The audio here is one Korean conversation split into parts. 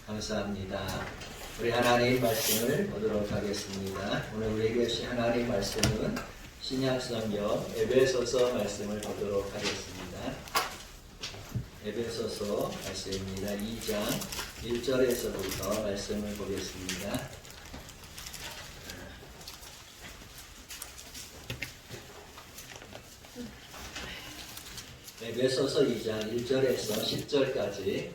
감사합니다. 우리 하나님 말씀을 보도록 하겠습니다. 오늘 우리에게 주신 하나님 말씀은 신약성경 에베소서 말씀을 보도록 하겠습니다. 에베소서 말씀입니다. 2장 1절에서부터 말씀을 보겠습니다. 에베소서 2장 1절에서 10절까지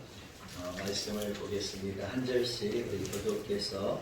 말씀을 보겠습니다. 한 절씩 우리 교독해서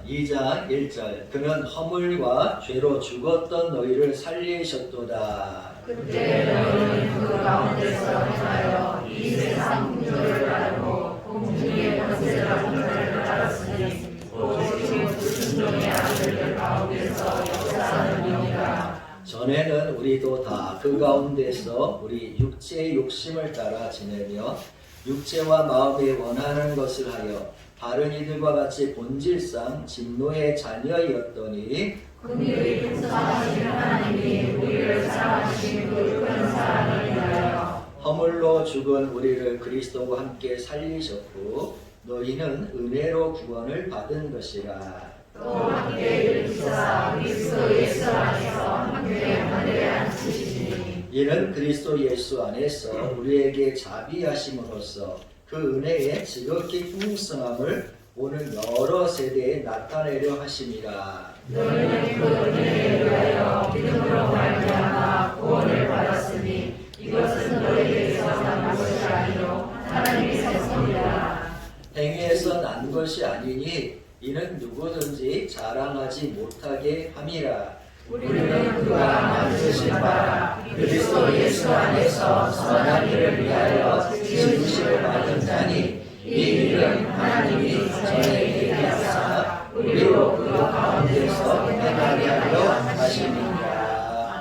2장 1절 그는 허물과 죄로 죽었던 너희를 살리셨도다. 그때 너희는 그 가운데서 행하여 이 세상 풍조를 따르고 공중의 권세자 풍조를 따랐으니 오직 불순종의 아들들 가운데서 역사하는 영이라. 전에는 우리도 다 그 가운데서 우리 육체의 욕심을 따라 지내며 육체와 마음이 원하는 것을 하여 다른 이들과 같이 본질상 진노의 자녀이었더니 긍휼히 풍성하신 하나님이 우리를 사랑하신 그 큰 사랑을 인하여 허물로 죽은 우리를 그리스도와 함께 살리셨고 너희는 은혜로 구원을 받은 것이라. 또 함께 일으키사 그리스도 예수 안에서 함께 하늘에 앉히시니 이는 그리스도 예수 안에서 우리에게 자비하심으로써 그 은혜의 지극히 풍성함을 오는 여러 세대에 나타내려 하심이라. 너희는 그 은혜에 의하여 믿음으로 말미암아 구원을 받았으니 이것은 너희에게서 난 것이 아니요 하나님의 선이라. 행위에서 난 것이 아니니 이는 누구든지 자랑하지 못하게 함이라. 우리는 그가 만드신 바 그리스도 예수 안에서 선한 일을 위하여 지으심을 받은 자니 이 일은 하나님이 전에 예비하사 우리로 그 가운데서 행하게 하려 하심이니라.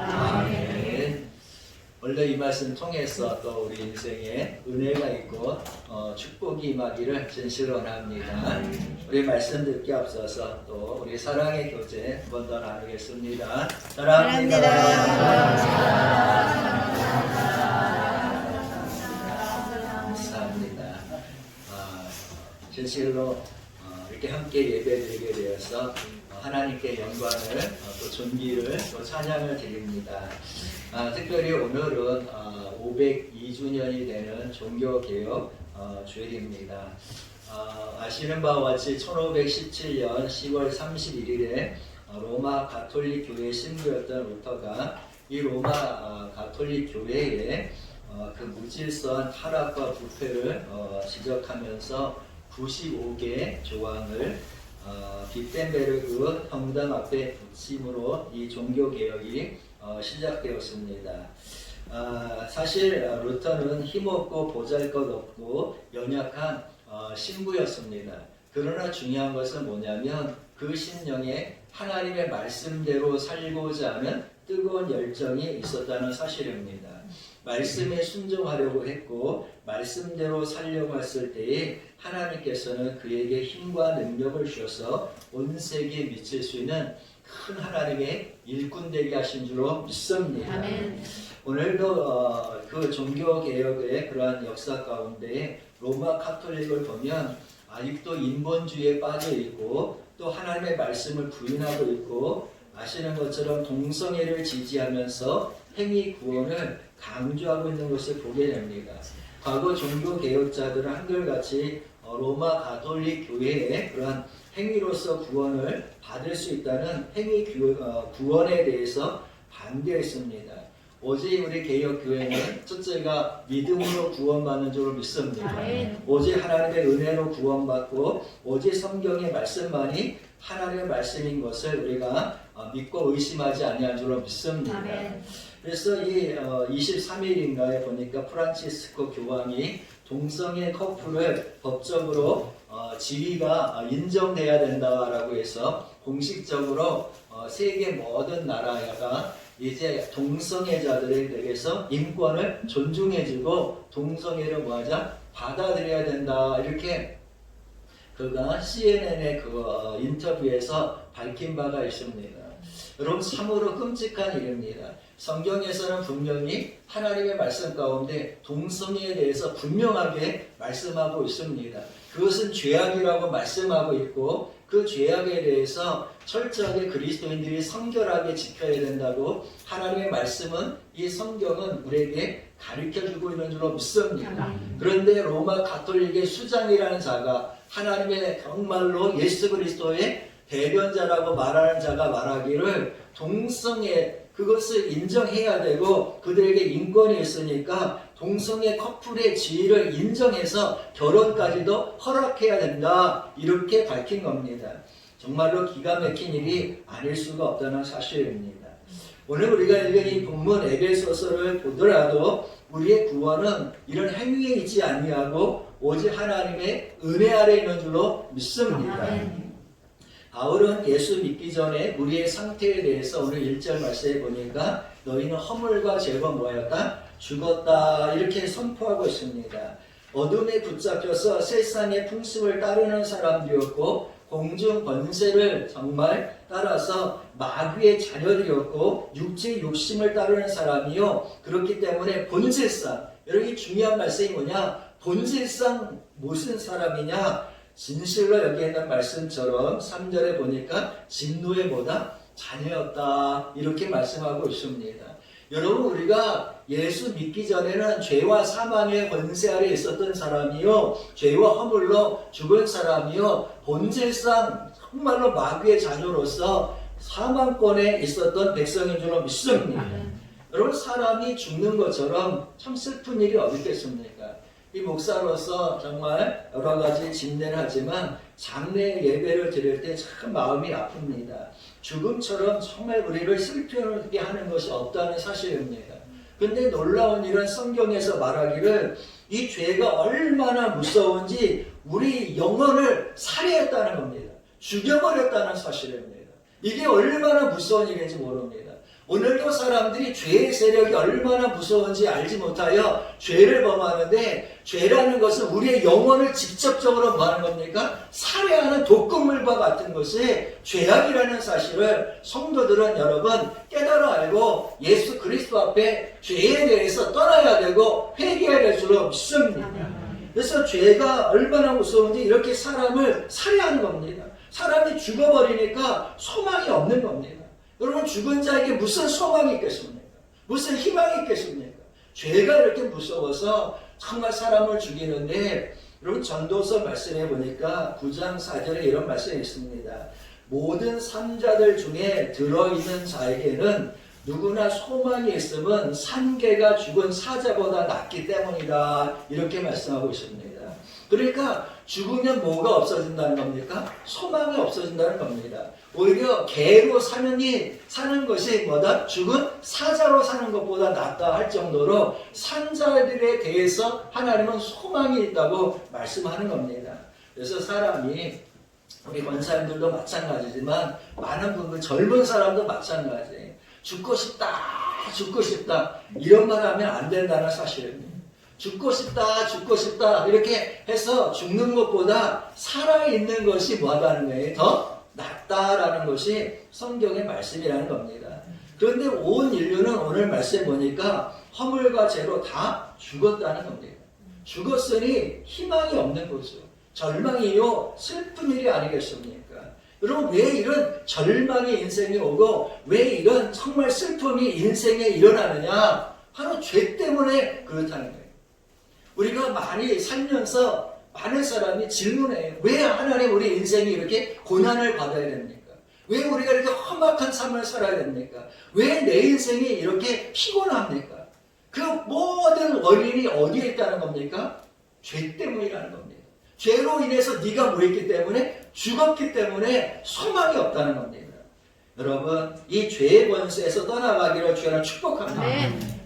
아멘. 원래 이 말씀 통해서 또 우리 인생에 은혜가 있고 축복이 임하기를 진실로 원합니다. 우리 말씀 듣기 앞서서 또 우리 사랑의 교제 한 번 더 나누겠습니다. 사랑합니다. 감사합니다. 진실로 이렇게 함께 예배드리게 되어서 하나님께 영광을 또 존귀를 또 찬양을 드립니다. 특별히 오늘은 502주년이 되는 종교개혁 주일입니다. 아시는 바와 같이 1517년 10월 31일에 로마 가톨릭 교회 신부였던 루터가 이 로마 가톨릭 교회의 그 무질서한 타락과 부패를 지적하면서 95개 조항을 빅텐베르그 성당 앞에 붙임으로 이 종교개혁이 시작되었습니다. 사실 루터는 힘없고 보잘것없고 연약한 신부였습니다. 그러나 중요한 것은 뭐냐면 그 심령에 하나님의 말씀대로 살고자 하는 뜨거운 열정이 있었다는 사실입니다. 말씀에 순종하려고 했고 말씀대로 살려고 했을 때에 하나님께서는 그에게 힘과 능력을 주셔서 온 세계에 미칠 수 있는 큰 하나님의 일꾼 되게 하신 줄로 믿습니다. 아멘. 오늘도 그 종교개혁의 그러한 역사 가운데 로마 카톨릭을 보면 아직도 인본주의에 빠져 있고 또 하나님의 말씀을 부인하고 있고 아시는 것처럼 동성애를 지지하면서 행위 구원을 강조하고 있는 것을 보게 됩니다. 과거 종교개혁자들은 한결같이 로마 가톨릭 교회의 그러한 행위로서 구원을 받을 수 있다는 행위 구원에 대해서 반대했습니다. 오직 우리 개혁교회는 첫째가 믿음으로 구원받는 줄로 믿습니다. 오직 하나님의 은혜로 구원받고 오직 성경의 말씀만이 하나님의 말씀인 것을 우리가 믿고 의심하지 아니할 줄로 믿습니다. 그래서 이 23일인가에 보니까 프란치스코 교황이 동성애 커플을 법적으로 지위가 인정돼야 된다라고 해서 공식적으로 세계 모든 나라가 이제 동성애자들에 대해서 인권을 존중해주고 동성애를 뭐하자 받아들여야 된다 이렇게 그가 CNN의 그 인터뷰에서 밝힌 바가 있습니다. 여러분 참으로 끔찍한 일입니다. 성경에서는 분명히 하나님의 말씀 가운데 동성애에 대해서 분명하게 말씀하고 있습니다. 그것은 죄악이라고 말씀하고 있고 그 죄악에 대해서 철저하게 그리스도인들이 성결하게 지켜야 된다고 하나님의 말씀은 이 성경은 우리에게 가르쳐주고 있는 줄로 믿습니다. 그런데 로마 가톨릭의 수장이라는 자가 하나님의 정말로 예수 그리스도의 대변자라고 말하는 자가 말하기를 동성애 그것을 인정해야 되고 그들에게 인권이 있으니까 동성애 커플의 지위를 인정해서 결혼까지도 허락해야 된다 이렇게 밝힌 겁니다. 정말로 기가 막힌 일이 아닐 수가 없다는 사실입니다. 오늘 우리가 읽은 이 본문 에베소서를 보더라도 우리의 구원은 이런 행위에 있지 아니하고 오직 하나님의 은혜 아래 있는 줄로 믿습니다. 바울은 예수 믿기 전에 우리의 상태에 대해서 오늘 1절 말씀에 보니까 너희는 허물과 죄로 뭐였다? 죽었다 이렇게 선포하고 있습니다. 어둠에 붙잡혀서 세상의 풍습을 따르는 사람들이었고 공중 권세를 정말 따라서 마귀의 자녀들이었고 육체의 욕심을 따르는 사람이요. 그렇기 때문에 본질상 여러분 중요한 말씀이 뭐냐? 본질상 무슨 사람이냐? 진실로 여기 있는 말씀처럼 3절에 보니까 진노의 뭐다? 자녀였다 이렇게 말씀하고 있습니다. 여러분 우리가 예수 믿기 전에는 죄와 사망의 권세 아래 있었던 사람이요 죄와 허물로 죽은 사람이요 본질상 정말로 마귀의 자녀로서 사망권에 있었던 백성인 줄로 믿습니다. 여러분 사람이 죽는 것처럼 참 슬픈 일이 어디 있겠습니까? 이 목사로서 정말 여러 가지 진례를 하지만 장례 예배를 드릴 때 참 마음이 아픕니다. 죽음처럼 정말 우리를 슬프게 하는 것이 없다는 사실입니다. 근데 놀라운 일은 성경에서 말하기를 이 죄가 얼마나 무서운지 우리 영혼을 살해했다는 겁니다. 죽여버렸다는 사실입니다. 이게 얼마나 무서운 일인지 모릅니다. 오늘도 사람들이 죄의 세력이 얼마나 무서운지 알지 못하여 죄를 범하는데 죄라는 것은 우리의 영혼을 직접적으로 뭐 하는 겁니까? 살해하는 독극물과 같은 것이 죄악이라는 사실을 성도들은 여러분 깨달아 알고 예수 그리스도 앞에 죄에 대해서 떠나야 되고 회개해야 될 줄로 믿습니다. 그래서 죄가 얼마나 무서운지 이렇게 사람을 살해하는 겁니다. 사람이 죽어버리니까 소망이 없는 겁니다. 여러분 죽은 자에게 무슨 소망이 있겠습니까? 무슨 희망이 있겠습니까? 죄가 이렇게 무서워서 정말 사람을 죽이는데 여러분 전도서 말씀해 보니까 9장 4절에 이런 말씀이 있습니다. 모든 산자들 중에 들어있는 자에게는 누구나 소망이 있음은 산개가 죽은 사자보다 낫기 때문이다 이렇게 말씀하고 있습니다. 그러니까 죽으면 뭐가 없어진다는 겁니까? 소망이 없어진다는 겁니다. 오히려 개로 사는 것이 뭐다? 죽은 사자로 사는 것보다 낫다 할 정도로 산자들에 대해서 하나님은 소망이 있다고 말씀하는 겁니다. 그래서 사람이 우리 권사님들도 마찬가지지만 많은 분들 젊은 사람도 마찬가지 죽고 싶다 이런 말 하면 안 된다는 사실입니다. 죽고 싶다 이렇게 해서 죽는 것보다 살아있는 것이 뭐하다는 거예요? 더 낫다라는 것이 성경의 말씀이라는 겁니다. 그런데 온 인류는 오늘 말씀해 보니까 허물과 죄로 다 죽었다는 겁니다. 죽었으니 희망이 없는 거죠. 절망이요 슬픈 일이 아니겠습니까? 여러분 왜 이런 절망의 인생이 오고 왜 이런 정말 슬픔이 인생에 일어나느냐? 바로 죄 때문에 그렇다는 거예요. 우리가 많이 살면서 많은 사람이 질문해요. 왜 하나님 우리 인생이 이렇게 고난을 받아야 됩니까? 왜 우리가 이렇게 험악한 삶을 살아야 됩니까? 왜 내 인생이 이렇게 피곤합니까? 그 모든 원인이 어디에 있다는 겁니까? 죄 때문이라는 겁니다. 죄로 인해서 네가 뭐했기 때문에 죽었기 때문에 소망이 없다는 겁니다. 여러분 이 죄의 권세에서 떠나가기를 주여는 축복합니다.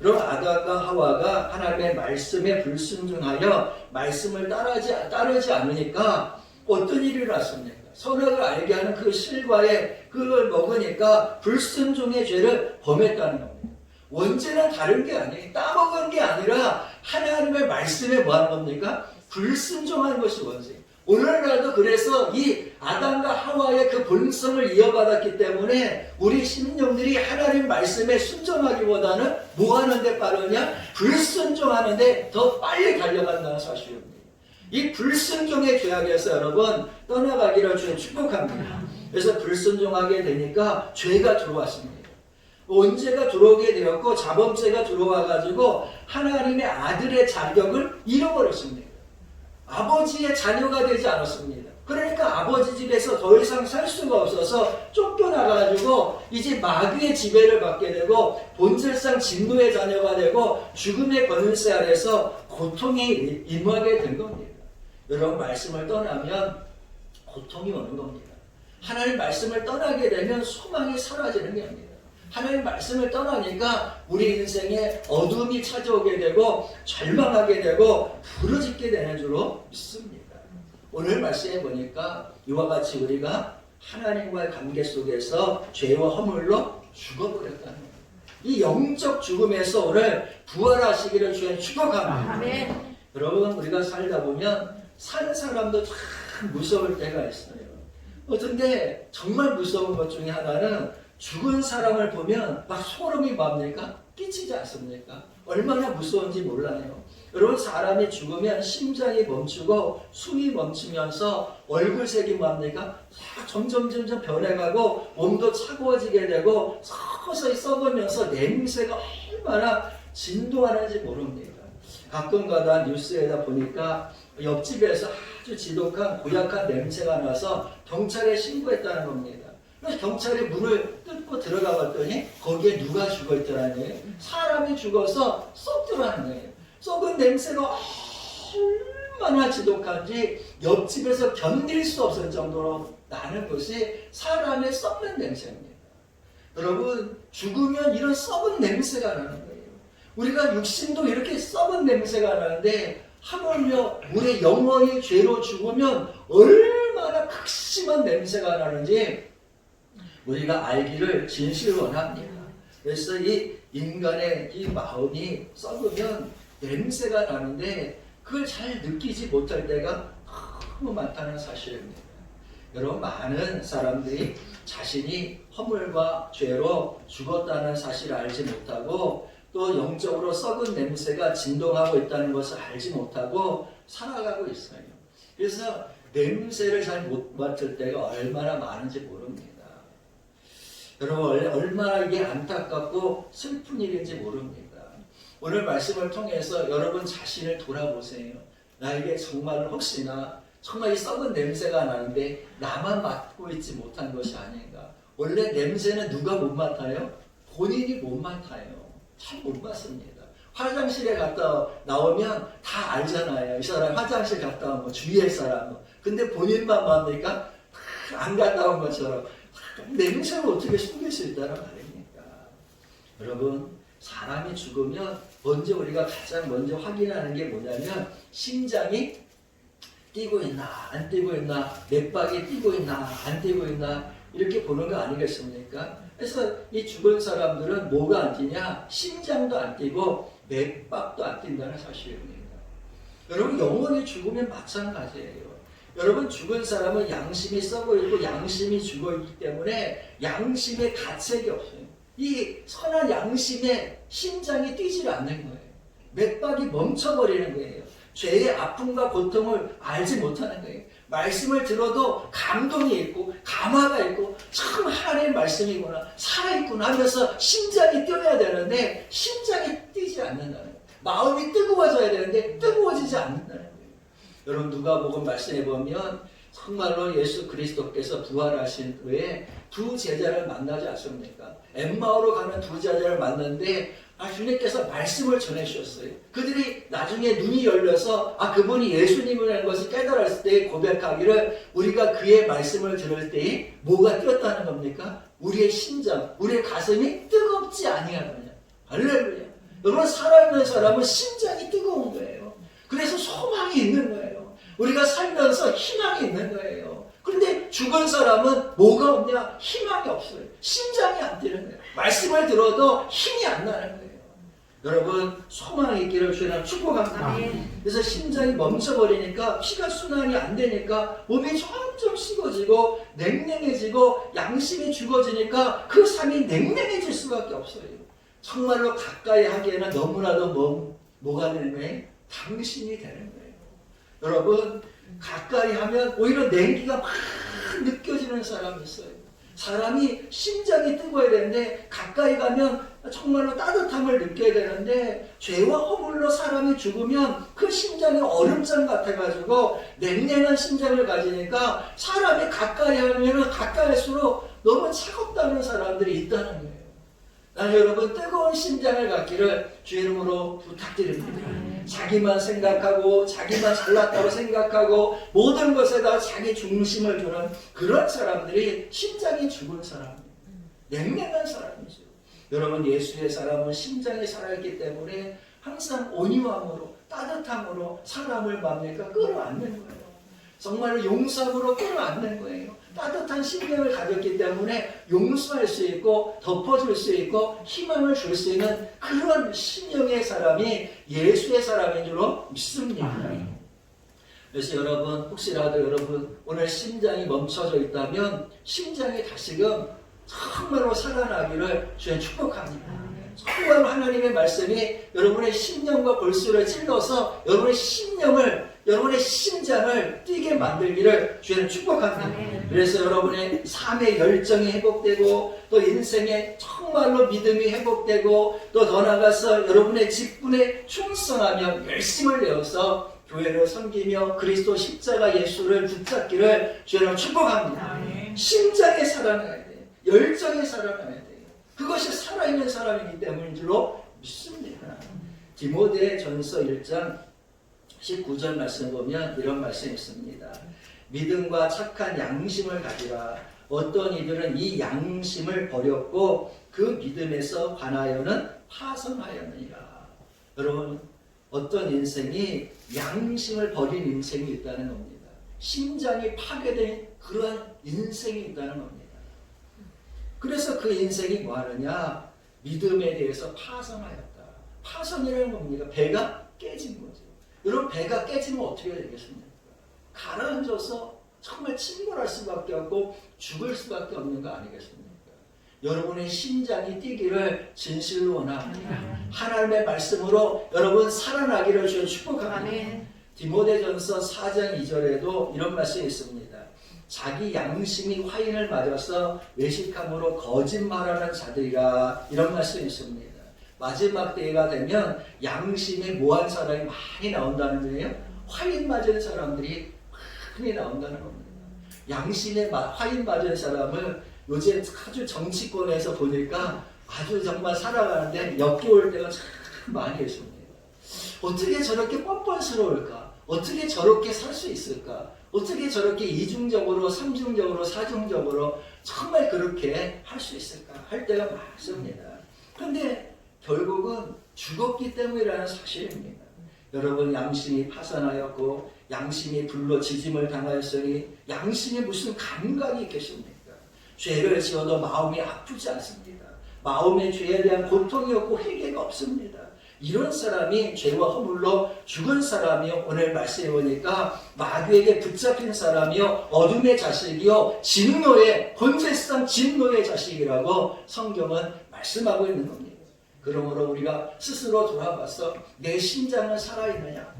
여러분 아담과 하와가 하나님의 말씀에 불순종하여 말씀을 따르지 않으니까 어떤 일이 일어났습니까? 선악을 알게 하는 그 실과에 그걸 먹으니까 불순종의 죄를 범했다는 겁니다. 원죄는 다른 게 아니에요. 따먹은 게 아니라 하나님의 말씀에 뭐 하는 겁니까? 불순종하는 것이 원죄예요. 오늘날도 그래서 이 아담과 하와의 그 본성을 이어받았기 때문에 우리 심령들이 하나님 말씀에 순종하기보다는 뭐 하는데 빠르냐? 불순종하는데 더 빨리 달려간다는 사실입니다. 이 불순종의 죄악에서 여러분 떠나가기를 주님 축복합니다. 그래서 불순종하게 되니까 죄가 들어왔습니다. 언제가 들어오게 되었고 자범죄가 들어와가지고 하나님의 아들의 자격을 잃어버렸습니다. 아버지의 자녀가 되지 않았습니다. 그러니까 아버지 집에서 더 이상 살 수가 없어서 쫓겨나가지고 이제 마귀의 지배를 받게 되고 본질상 진노의 자녀가 되고 죽음의 권세 아래서 고통이 임하게 된 겁니다. 여러분 말씀을 떠나면 고통이 오는 겁니다. 하나님 말씀을 떠나게 되면 소망이 사라지는 게 아닙니다. 하나님 말씀을 떠나니까 우리 인생에 어둠이 찾아오게 되고 절망하게 되고 부르짖게 되는 줄로 믿습니다. 오늘 말씀해 보니까 이와 같이 우리가 하나님과의 관계 속에서 죄와 허물로 죽어버렸다는 거예요. 이 영적 죽음에서 오늘 부활하시기를 주님 축복합니다. 아멘. 여러분 우리가 살다 보면 사는 사람도 참 무서울 때가 있어요. 근데 정말 무서운 것 중에 하나는 죽은 사람을 보면 막 소름이 뭡니까? 끼치지 않습니까? 얼마나 무서운지 몰라요. 여러분 사람이 죽으면 심장이 멈추고 숨이 멈추면서 얼굴색이 뭡니까? 점점 변해가고 몸도 차가워지게 되고 서서히 썩으면서 냄새가 얼마나 진동하는지 모릅니다. 가끔가다 뉴스에다 보니까 옆집에서 아주 지독한 고약한 냄새가 나서 경찰에 신고했다는 겁니다. 그래서 경찰이 문을 뜯고 들어가 봤더니 거기에 누가 죽어있더라니? 사람이 죽어서 썩더라는 거예요. 썩은 냄새가 얼마나 지독한지 옆집에서 견딜 수 없을 정도로 나는 것이 사람의 썩는 냄새입니다. 여러분 죽으면 이런 썩은 냄새가 나는 거예요. 우리가 육신도 이렇게 썩은 냄새가 나는데 하물며 우리 영혼이 죄로 죽으면 얼마나 극심한 냄새가 나는지 우리가 알기를 진실로 원합니다. 그래서 이 인간의 이 마음이 썩으면 냄새가 나는데 그걸 잘 느끼지 못할 때가 너무 많다는 사실입니다. 여러분 많은 사람들이 자신이 허물과 죄로 죽었다는 사실을 알지 못하고 또 영적으로 썩은 냄새가 진동하고 있다는 것을 알지 못하고 살아가고 있어요. 그래서 냄새를 잘 못 맡을 때가 얼마나 많은지 모릅니다. 여러분 얼마나 이게 안타깝고 슬픈 일인지 모릅니다. 오늘 말씀을 통해서 여러분 자신을 돌아보세요. 나에게 정말 혹시나 정말 이 썩은 냄새가 나는데 나만 맡고 있지 못한 것이 아닌가. 원래 냄새는 누가 못 맡아요? 본인이 못 맡아요. 잘 못 맡습니다. 화장실에 갔다 나오면 다 알잖아요. 이 사람 화장실 갔다 온 거 주위의 사람은. 근데 본인만 뭡니까? 안 갔다 온 것처럼 냄새를 어떻게 숨길 수 있다는 말입니까? 여러분 사람이 죽으면 먼저 우리가 가장 먼저 확인하는 게 뭐냐면 심장이 뛰고 있나 안 뛰고 있나 맥박이 뛰고 있나 안 뛰고 있나 이렇게 보는 거 아니겠습니까? 그래서 이 죽은 사람들은 뭐가 안 뛰냐? 심장도 안 뛰고 맥박도 안 뛴다는 사실입니다. 여러분 영혼이 죽으면 마찬가지예요. 여러분 죽은 사람은 양심이 썩어 있고 양심이 죽어 있기 때문에 양심의 가책이 없어요. 이 선한 양심에 심장이 뛰지 않는 거예요. 맥박이 멈춰버리는 거예요. 죄의 아픔과 고통을 알지 못하는 거예요. 말씀을 들어도 감동이 있고 감화가 있고 참 하나님의 말씀이구나 살아있구나 하면서 심장이 뛰어야 되는데 심장이 뛰지 않는다는 거예요. 마음이 뜨거워져야 되는데 뜨거워지지 않는다는 거예요. 여러분 누가복음 말씀해 보면 정말로 예수 그리스도께서 부활하신 후에 두 제자를 만나지 않습니까? 엠마오로 가는 두 제자를 만났는데 주님께서 말씀을 전해주셨어요. 그들이 나중에 눈이 열려서 그분이 예수님이라는 것을 깨달았을 때 고백하기를 우리가 그의 말씀을 들을 때 뭐가 뛰었다는 겁니까? 우리의 심장, 우리의 가슴이 뜨겁지 아니하느냐. 할렐루야. 여러분 살아있는 사람은 심장이 뜨거운 거예요. 그래서 소망이 있는 거예요. 우리가 살면서 희망이 있는 거예요. 그런데 죽은 사람은 뭐가 없냐? 희망이 없어요. 심장이 안 뛰는 거예요. 말씀을 들어도 힘이 안 나는 거예요. 여러분 소망이 있기를 주님 축복합니다. 아멘. 그래서 심장이 멈춰버리니까 피가 순환이 안 되니까 몸이 점점 식어지고 냉랭해지고 양심이 죽어지니까 그 삶이 냉랭해질 수밖에 없어요. 정말로 가까이 하기에는 너무나도 뭐가 되는 거예요? 당신이 되는 거예요. 여러분 가까이 하면 오히려 냉기가 막 느껴지는 사람이 있어요. 사람이 심장이 뜨거워야 되는데 가까이 가면 정말로 따뜻함을 느껴야 되는데 죄와 허물로 사람이 죽으면 그 심장이 얼음장 같아가지고 냉랭한 심장을 가지니까 사람이 가까이 하면 가까이 할수록 너무 차갑다는 사람들이 있다는 거예요. 나는 여러분 뜨거운 심장을 갖기를 주 이름으로 부탁드립니다. 자기만 생각하고 자기만 잘났다고 생각하고 모든 것에다 자기 중심을 두는 그런 사람들이 심장이 죽은 사람이에요. 냉랭한 사람이죠. 여러분 예수의 사람은 심장이 살아있기 때문에 항상 온유함으로 따뜻함으로 사람을 뭡니까? 끌어안는 거예요. 정말로 용서함으로 끌어안는 거예요. 따뜻한 심령을 가졌기 때문에 용서할 수 있고 덮어줄 수 있고 희망을 줄 수 있는 그런 심령의 사람이 예수의 사람인 줄로 믿습니다. 그래서 여러분 혹시라도 여러분 오늘 심장이 멈춰져 있다면 심장이 다시금 정말로 살아나기를 주님 축복합니다. 정말로 하나님의 말씀이 여러분의 심령과 골수를 찔러서 여러분의 심령을 여러분의 심장을 뛰게 만들기를 주님 축복합니다. 그래서 여러분의 삶의 열정이 회복되고 또 인생의 정말로 믿음이 회복되고 또 더 나아가서 여러분의 직분에 충성하며 열심을 내어서 교회를 섬기며 그리스도 십자가 예수를 붙잡기를 주님 축복합니다. 심장에 살아나야 돼요. 열정에 살아나야 돼요. 그것이 살아있는 사람이기 때문인 줄로 믿습니다. 디모데 전서 1장 19절 말씀 보면 이런 말씀이 있습니다. 믿음과 착한 양심을 가지라. 어떤 이들은 이 양심을 버렸고 그 믿음에서 관하여는 파선하였느니라. 여러분 어떤 인생이 양심을 버린 인생이 있다는 겁니다. 심장이 파괴된 그러한 인생이 있다는 겁니다. 그래서 그 인생이 뭐하느냐? 믿음에 대해서 파선하였다. 파선이라는 겁니다. 배가 깨진 거죠. 여러분 배가 깨지면 어떻게 되겠습니까? 가라앉아서 정말 침몰할 수밖에 없고 죽을 수밖에 없는 거 아니겠습니까? 여러분의 심장이 뛰기를 진실로 원합니다. 하나님의 말씀으로 여러분 살아나기를 주여 축복합니다. 디모데전서 4장 2절에도 이런 말씀이 있습니다. 자기 양심이 화인을 맞아서 외식함으로 거짓말하는 자들이라 이런 말씀이 있습니다. 마지막 때가 되면 양심에 모한 사람이 많이 나온다는 거예요. 화인 맞은 사람들이 많이 나온다는 겁니다. 양심에 화인 맞은 사람을 요즘 아주 정치권에서 보니까 아주 정말 살아가는데 역겨울 때가 참 많이 있습니다. 어떻게 저렇게 뻔뻔스러울까? 어떻게 저렇게 살 수 있을까? 어떻게 저렇게 이중적으로, 삼중적으로, 사중적으로 정말 그렇게 할 수 있을까? 할 때가 많습니다. 그런데 결국은 죽었기 때문이라는 사실입니다. 여러분 양심이 파산하였고 양심이 불로 지짐을 당하였으니 양심이 무슨 감각이 있겠습니까? 죄를 지어도 마음이 아프지 않습니다. 마음의 죄에 대한 고통이 없고 회개가 없습니다. 이런 사람이 죄와 허물로 죽은 사람이요. 오늘 말씀해 보니까 마귀에게 붙잡힌 사람이요. 어둠의 자식이요. 진노의 본질상 진노의 자식이라고 성경은 말씀하고 있는 겁니다. 그러므로 우리가 스스로 돌아봐서 내 심장은 살아있느냐?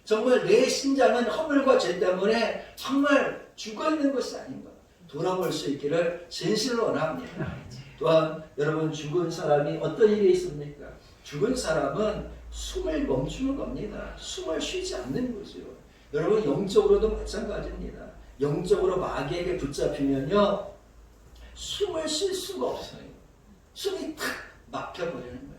정말 내 심장은 허물과 죄 때문에 정말 죽어있는 것이 아닌가? 돌아볼 수 있기를 진실로 원합니다. 또한 여러분 죽은 사람이 어떤 일이 있습니까? 죽은 사람은 숨을 멈추는 겁니다. 숨을 쉬지 않는 거죠. 여러분 영적으로도 마찬가지입니다. 영적으로 마귀에게 붙잡히면요. 숨을 쉴 수가 없어요. 숨이 탁 막혀버리는 거예요.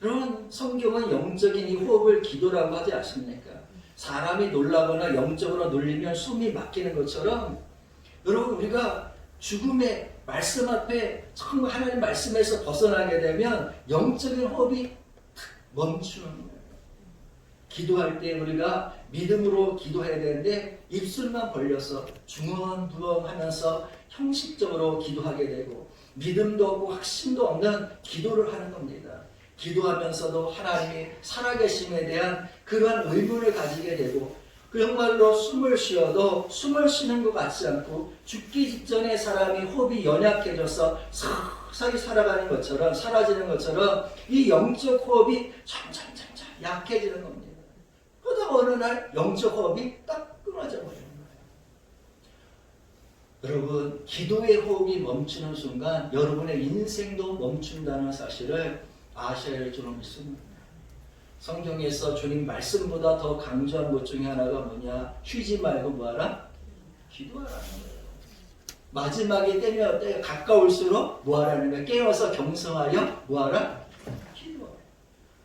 여러분 성경은 영적인 이 호흡을 기도라고 하지 않습니까? 사람이 놀라거나 영적으로 놀리면 숨이 막히는 것처럼 여러분 우리가 죽음의 말씀 앞에 정말 하나님 말씀에서 벗어나게 되면 영적인 호흡이 멈추는 거예요. 기도할 때 우리가 믿음으로 기도해야 되는데 입술만 벌려서 중언부언 하면서 형식적으로 기도하게 되고 믿음도 없고 확신도 없는 기도를 하는 겁니다. 기도하면서도 하나님이 살아계심에 대한 그러한 의문을 가지게 되고 정말로 숨을 쉬어도 숨을 쉬는 것 같지 않고 죽기 직전에 사람이 호흡이 연약해져서 서서히 살아가는 것처럼 사라지는 것처럼 이 영적 호흡이 점점 약해지는 겁니다. 그러다가 어느 날 영적 호흡이 딱 끊어져 버리는 거예요. 여러분, 기도의 호흡이 멈추는 순간 여러분의 인생도 멈춘다는 사실을 아셔야 할 줄 믿습니다. 성경에서 주님 말씀보다 더 강조한 것 중에 하나가 뭐냐? 쉬지 말고 뭐하라? 기도하라는 거예요. 마지막에 때가 가까울수록 뭐하라는 거예요? 깨어서 경성하여 뭐하라? 기도하라.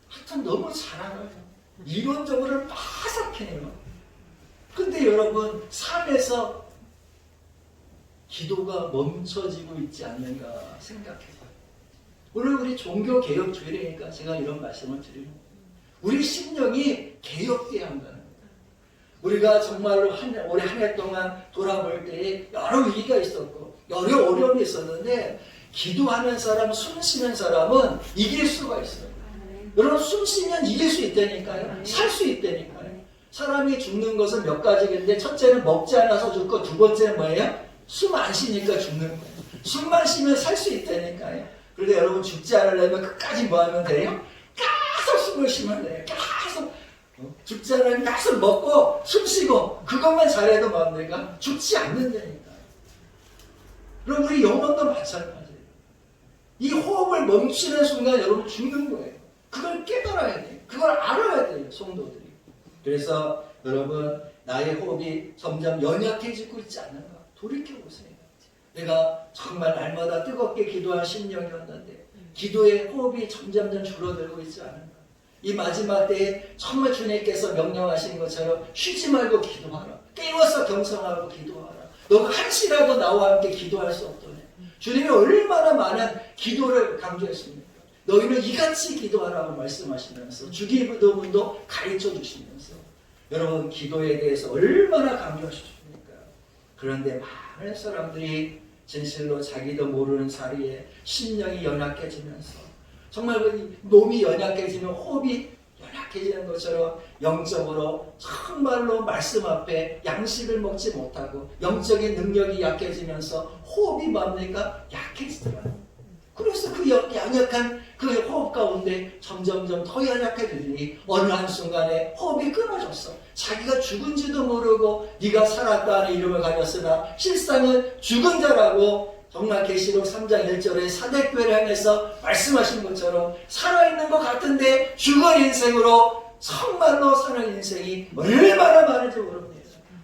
하여튼 너무 잘 알아요. 이론적으로는 빠삭해요. 근데 여러분, 삶에서 기도가 멈춰지고 있지 않는가 생각해봐요. 오늘 우리 종교개혁주의라니까 제가 이런 말씀을 드리는 거예요. 우리 심령이 개혁돼야 한다는 거예요. 우리가 정말로 올해 한 해 동안 돌아볼 때에 여러 위기가 있었고 여러 어려움이 있었는데 기도하는 사람, 숨 쉬는 사람은 이길 수가 있어요. 여러분, 숨 쉬면 이길 수 있다니까요. 살 수 있다니까요. 사람이 죽는 것은 몇 가지인데 첫째는 먹지 않아서 죽고 두 번째는 뭐예요? 숨 안 쉬니까 죽는 거예요. 숨만 쉬면 살 수 있다니까요. 그런데 여러분, 죽지 않으려면 끝까지 뭐 하면 돼요? 계속 숨을 쉬면 돼요. 계속 죽지 않으면 계속 먹고 숨 쉬고 그것만 잘해도 뭐합니까? 죽지 않는다니까. 그럼 우리 영혼도 마찬가지예요. 이 호흡을 멈추는 순간 여러분 죽는 거예요. 그걸 깨달아야 돼요. 그걸 알아야 돼요, 성도들이. 그래서 여러분, 나의 호흡이 점점 연약해지고 있지 않는가 돌이켜보세요. 내가 정말 날마다 뜨겁게 기도한 심령이었는데 기도의 호흡이 점점 줄어들고 있지 않은가. 이 마지막 때에 정말 주님께서 명령하신 것처럼 쉬지 말고 기도하라. 깨워서 경성하고 기도하라. 너가 한시라도 나와 함께 기도할 수 없더냐. 주님이 얼마나 많은 기도를 강조했습니까? 너희는 이같이 기도하라고 말씀하시면서 주기도문도 가르쳐 주시면서 여러분, 기도에 대해서 얼마나 강조하셨습니까? 그런데 많은 사람들이 진실로 자기도 모르는 사이에 심령이 연약해지면서 정말 그 몸이 연약해지면 호흡이 연약해지는 것처럼 영적으로 정말로 말씀 앞에 양식을 먹지 못하고 영적인 능력이 약해지면서 호흡이 뭡니까? 약해지더라고요. 그래서 그 연약한 그 호흡 가운데 점점점 더 연약해지니 어느 한순간에 호흡이 끊어졌어. 자기가 죽은지도 모르고 네가 살았다는 이름을 가졌으나 실상은 죽은 자라고 정말 계시록 3장 1절에 사대교회를 향해서 말씀하신 것처럼 살아있는 것 같은데 죽은 인생으로 정말로 사는 인생이 얼마나 많은지 모릅니다.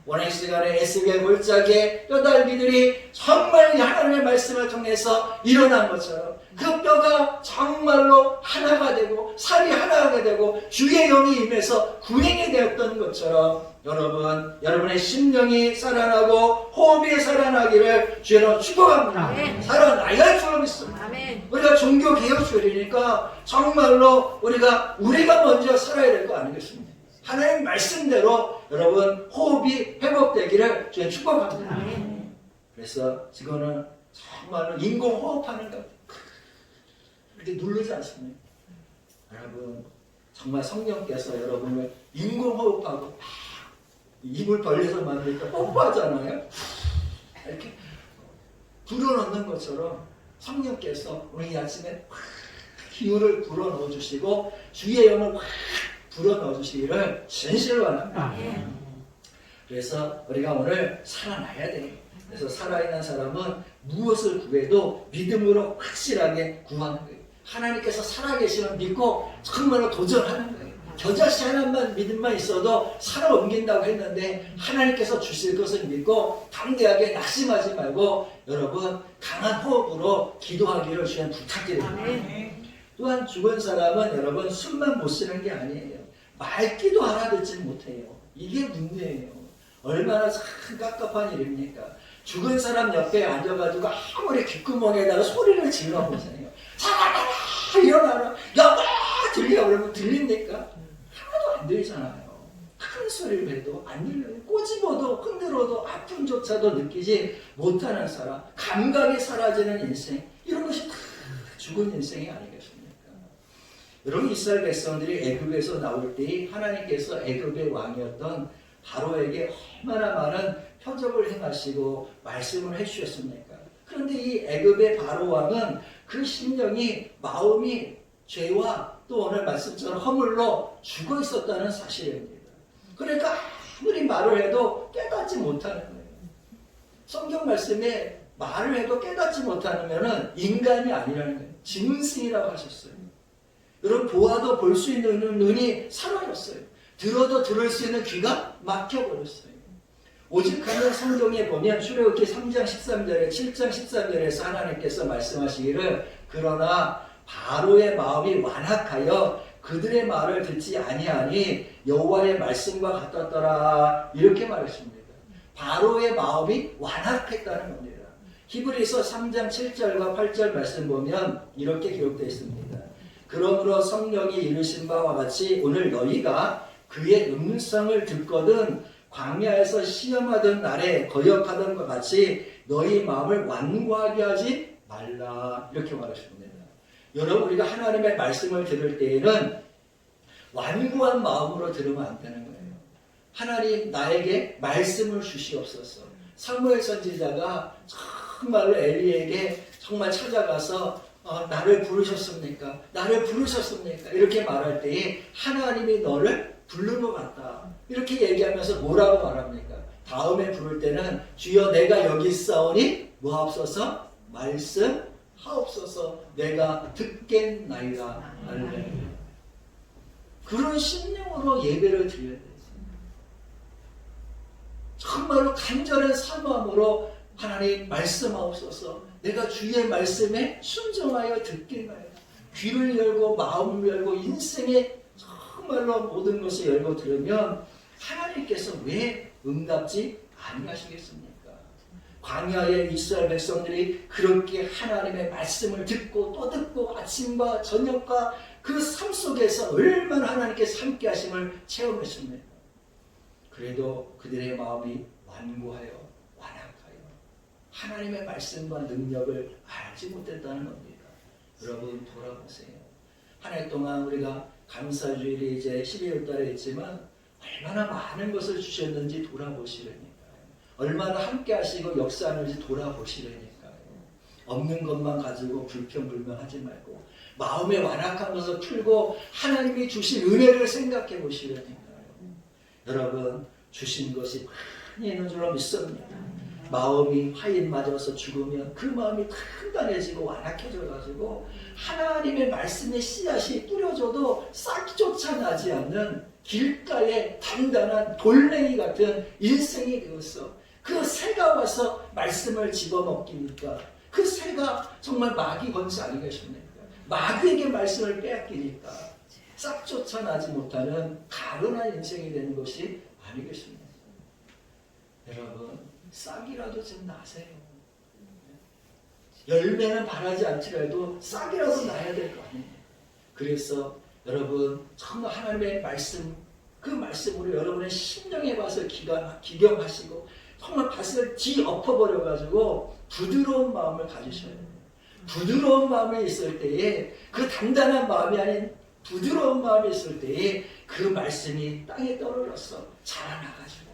오늘 시간에 에스겔 골짜기에 뼈다귀들이 정말 하나님의 말씀을 통해서 일어난 것처럼 그 뼈가 정말로 하나가 되고 살이 하나가 되고 주의 영이 임해서 군행이 되었던 것처럼 여러분의 심령이 살아나고 호흡이 살아나기를 주여로 축복합니다. 아멘. 살아나야 할 줄 믿습니다. 아멘. 우리가 종교개혁주의니까 정말로 우리가 먼저 살아야 될 거 아니겠습니까? 하나님 말씀대로 여러분 호흡이 회복되기를 주여 축복합니다. 아멘. 그래서 지금은 정말로 인공호흡하는 것 이렇게 누르지 않습니까? 여러분, 정말 성령께서 여러분을 인공호흡하고 입을 벌려서 만들니까 뽀뽀하잖아요. 이렇게 불어넣는 것처럼 성령께서 오늘 이 아침에 기운을 불어넣어 주시고 주의 영을 불어넣어 주시기를 진실로 원합니다. 그래서 우리가 오늘 살아나야 돼요. 그래서 살아있는 사람은 무엇을 구해도 믿음으로 확실하게 구하는 거예요. 하나님께서 살아계시면 믿고 정말로 도전하는 거예요. 겨자씨 하나만 믿음만 있어도 살아 옮긴다고 했는데 하나님께서 주실 것을 믿고 담대하게 낙심하지 말고 여러분 강한 호흡으로 기도하기를 주님 부탁드립니다. 또한 죽은 사람은 여러분 숨만 못 쉬는 게 아니에요. 말기도 알아듣지 못해요. 이게 문제예요. 얼마나 참 깝깝한 일입니까? 죽은 사람 옆에 앉아가지고 아무리 귓구멍에다가 소리를 질러보세요. 살아나라! 일어나라! 여봐! 들려! 그러면 들립니까? 하나도 안 들리잖아요. 큰 소리를 해도 안 들려요. 꼬집어도 흔들어도 아픔조차도 느끼지 못하는 사람, 감각이 사라지는 인생, 이런 것이 다 죽은 인생이 아니겠습니까? 여러분 이스라엘 백성들이 애굽에서 나올 때 하나님께서 애굽의 왕이었던 바로에게 얼마나 많은 표적을 행하시고 말씀을 해주셨습니까? 그런데 이 애굽의 바로 왕은 그 심령이 마음이 죄와 또 오늘 말씀처럼 허물로 죽어 있었다는 사실입니다. 그러니까 아무리 말을 해도 깨닫지 못하는 거예요. 성경 말씀에 말을 해도 깨닫지 못하면 인간이 아니라는 거예요. 짐승이라고 하셨어요. 여러분 보아도 볼 수 있는 눈이 사라졌어요. 들어도 들을 수 있는 귀가 막혀버렸어요. 오직하면 성경에 보면 출애굽기 3장 13절에 7장 13절에서 하나님께서 말씀하시기를 그러나 바로의 마음이 완악하여 그들의 말을 듣지 아니하니 여호와의 말씀과 같았더라 이렇게 말했습니다. 바로의 마음이 완악했다는 겁니다. 히브리서 3장 7절과 8절 말씀 보면 이렇게 기록되어 있습니다. 그러므로 성령이 이르신 바와 같이 오늘 너희가 그의 음성을 듣거든 광야에서 시험하던 날에 거역하던 것 같이 너희 마음을 완고하게 하지 말라 이렇게 말하십니다. 여러분 우리가 하나님의 말씀을 들을 때에는 완고한 마음으로 들으면 안 되는 거예요. 하나님 나에게 말씀을 주시옵소서. 사무엘 선지자가 정말로 엘리에게 정말 찾아가서 나를 부르셨습니까? 나를 부르셨습니까? 이렇게 말할 때에 하나님이 너를 부른 것 같다. 이렇게 얘기하면서 뭐라고 말합니까? 다음에 부를 때는 주여 내가 여기 있사오니 뭐하옵소서? 말씀하옵소서. 내가 듣겠나이다. 할렐루야. 그런 심령으로 예배를 드려야 돼요. 정말로 간절한 사모함으로 하나님 말씀하옵소서. 내가 주의 말씀에 순종하여 듣겠나이다. 귀를 열고 마음을 열고 인생의 정말로 모든 것을 열고 들으면 하나님께서 왜 응답지 아니하시겠습니까? 광야의 이스라엘 백성들이 그렇게 하나님의 말씀을 듣고 또 듣고 아침과 저녁과 그 삶 속에서 얼마나 하나님께서 함께 하심을 체험했습니까? 그래도 그들의 마음이 완고하여 완악하여 하나님의 말씀과 능력을 알지 못했다는 겁니다. 여러분 돌아보세요. 한 해 동안 우리가 감사주일이 이제 12월 달에 있지만 얼마나 많은 것을 주셨는지 돌아보시려니까요. 얼마나 함께 하시고 역사하는지 돌아보시려니까요. 없는 것만 가지고 불평불만하지 말고 마음의 완악한 것을 풀고 하나님이 주신 은혜를 생각해 보시려니까요. 여러분 주신 것이 많이 있는 줄로 믿습니다. 마음이 화인 맞아서 죽으면 그 마음이 단단해지고 완악해져 가지고 하나님의 말씀의 씨앗이 뿌려져도 싹조차 나지 않는 길가에 단단한 돌멩이 같은 인생이 되어서 그 새가 와서 말씀을 집어먹기니까 그 새가 정말 마귀 권세 아니겠습니까? 마귀에게 말씀을 빼앗기니까 싹조차 나지 못하는 가련한 인생이 되는 것이 아니겠습니까? 여러분 싹이라도 좀 나세요. 열매는 바라지 않더라도 싹이라도 나야 될 거 아니에요. 그래서 여러분 정말 하나님의 말씀 그 말씀으로 여러분의 심령에 와서 기경하시고 정말 밭을 뒤엎어버려 가지고 부드러운 마음을 가지셔야 돼요. 부드러운 마음이 있을 때에 그 단단한 마음이 아닌 부드러운 마음이 있을 때에 그 말씀이 땅에 떨어져서 자라나가지고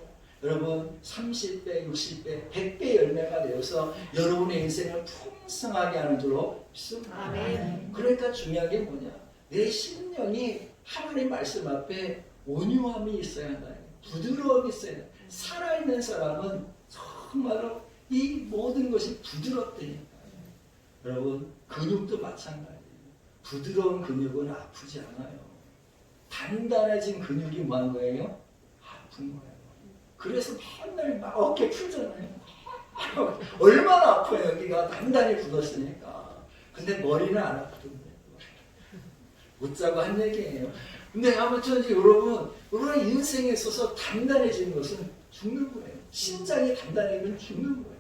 여러분 30배, 60배, 100배 열매가 되어서 여러분의 인생을 풍성하게 하는 줄로 믿습니다. 그러니까 중요한 게 뭐냐? 내 심령이 하나님 말씀 앞에 온유함이 있어야 한다. 부드러움이 있어야 한다. 살아있는 사람은 정말로 이 모든 것이 부드럽다니까요. 여러분 근육도 마찬가지예요. 부드러운 근육은 아프지 않아요. 단단해진 근육이 뭐한 거예요? 아픈 거예요. 그래서 맨날 막 어깨 풀잖아요. 얼마나 아파요. 여기가 단단히 굳었으니까. 근데 머리는 안 아프던데. 웃자고 한 얘기예요. 근데 아무튼 여러분 인생에 있어서 단단해지는 것은 죽는 거예요. 심장이 단단해지면 죽는 거예요.